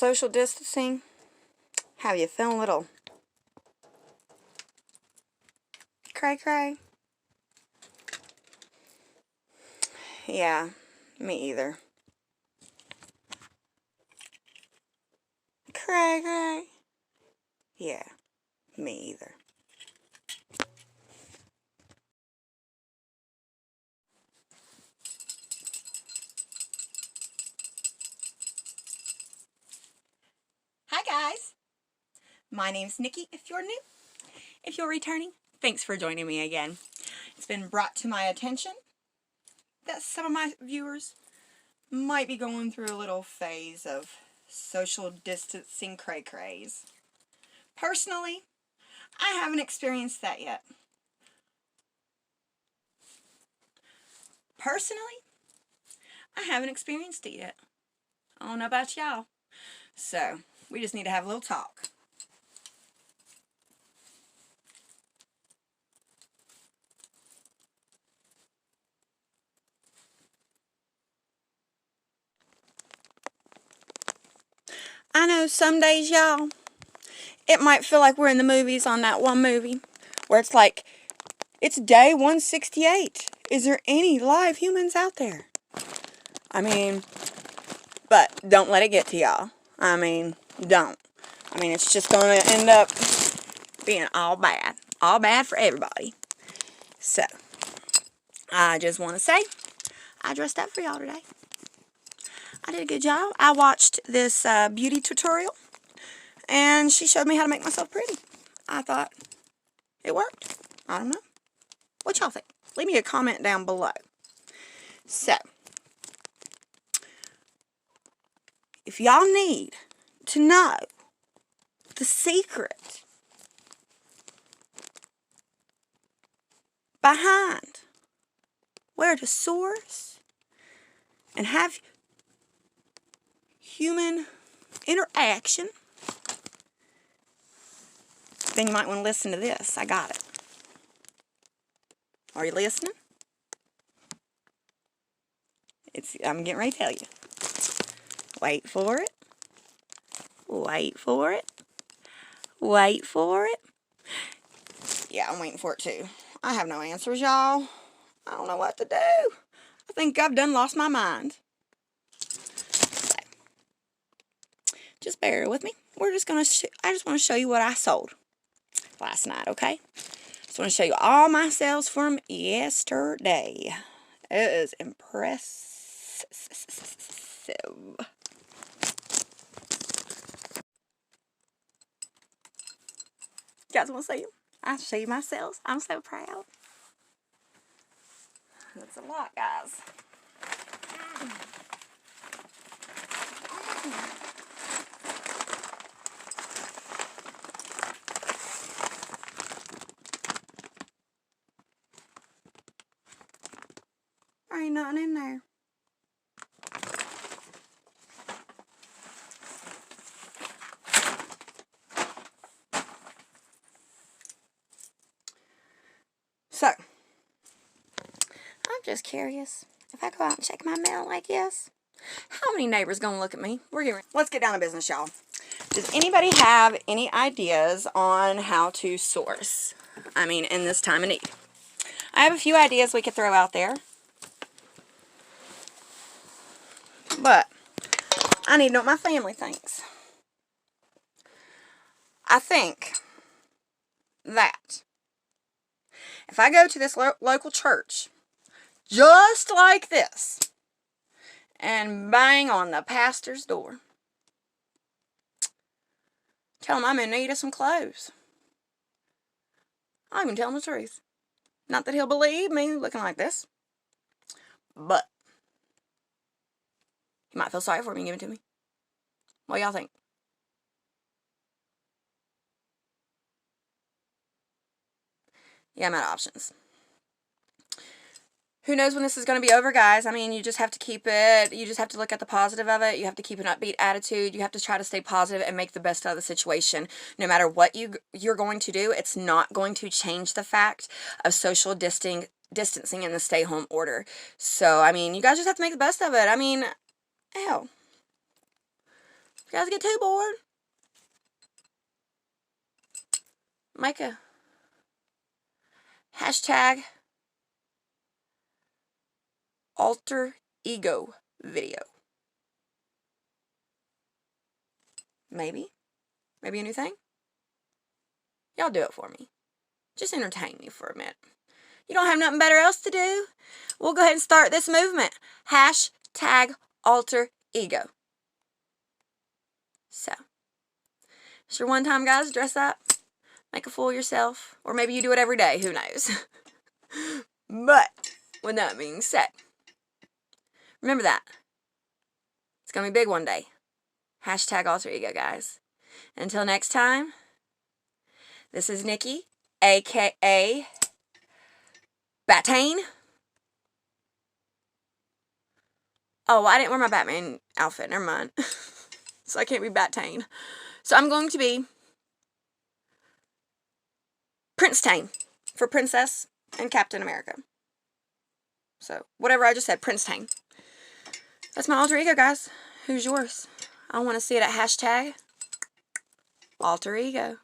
social distancing? Have you feeling a little cray-cray? Yeah, me either. Cray-cray? Yeah, me either. Hi guys, my name's Nikki if you're new. If you're returning, thanks for joining me again. It's been brought to my attention that some of my viewers might be going through a little phase of social distancing cray-crays. Personally, I haven't experienced that yet. I don't know about y'all. So, we just need to have a little talk. I know some days, y'all, it might feel like we're in the movies on that one movie where it's like, it's day 168. Is there any live humans out there? I mean, but don't let it get to y'all. I mean, don't. I mean, it's just going to end up being all bad. All bad for everybody. So, I just want to say, I dressed up for y'all today. I did a good job. I watched this beauty tutorial, and she showed me how to make myself pretty. I thought it worked. I don't know. What y'all think? Leave me a comment down below. So, if y'all need to know the secret behind where to source and have human interaction, then you might want to listen to this. I got it. Are you listening? I'm getting ready to tell you. Wait for it. Wait for it. Wait for it. Yeah, I'm waiting for it too. I have no answers, y'all. I don't know what to do. I think I've done lost my mind. So, just bear with me. I just want to show you what I sold last night, okay? Just want to show you all my sales from yesterday. It is impressive. You guys want to see them? I'll show you my sales. I'm so proud. That's a lot, guys. There ain't nothing in there. So, I'm just curious. If I go out and check my mail like this, how many neighbors gonna look at me? Let's get down to business, y'all. Does anybody have any ideas on how to source? I mean, in this time of need. I have a few ideas we could throw out there. But I need to know what my family thinks. I think that if I go to this local church, just like this, and bang on the pastor's door, tell him I'm in need of some clothes, I'm going to tell him the truth. Not that he'll believe me looking like this, but he might feel sorry for me and give it to me. What y'all think? Yeah, I'm out of options. Who knows when this is going to be over, guys? I mean, you just have to keep it, you just have to look at the positive of it. You have to keep an upbeat attitude. You have to try to stay positive and make the best out of the situation. No matter what you're going to do, it's not going to change the fact of social distancing and the stay-home order. So, I mean, you guys just have to make the best of it. I mean, hell, If you guys get too bored, make a hashtag alter ego video. Maybe a new thing. Y'all do it for me. Just entertain me for a minute. You don't have nothing better else to do? We'll go ahead and start this movement. Hashtag alter ego. So, it's your one time, guys. Dress up. Make a fool of yourself. Or maybe you do it every day. Who knows? But, with that being said, remember that. It's going to be big one day. Hashtag alter ego, guys. Until next time, this is Nikki, a.k.a. Batane. Oh, I didn't wear my Batman outfit. Never mind. So I can't be Batane. So I'm going to be Prince Tane for Princess and Captain America. So whatever I just said, Prince Tane. That's my alter ego, guys. Who's yours? I want to see it at hashtag alter ego.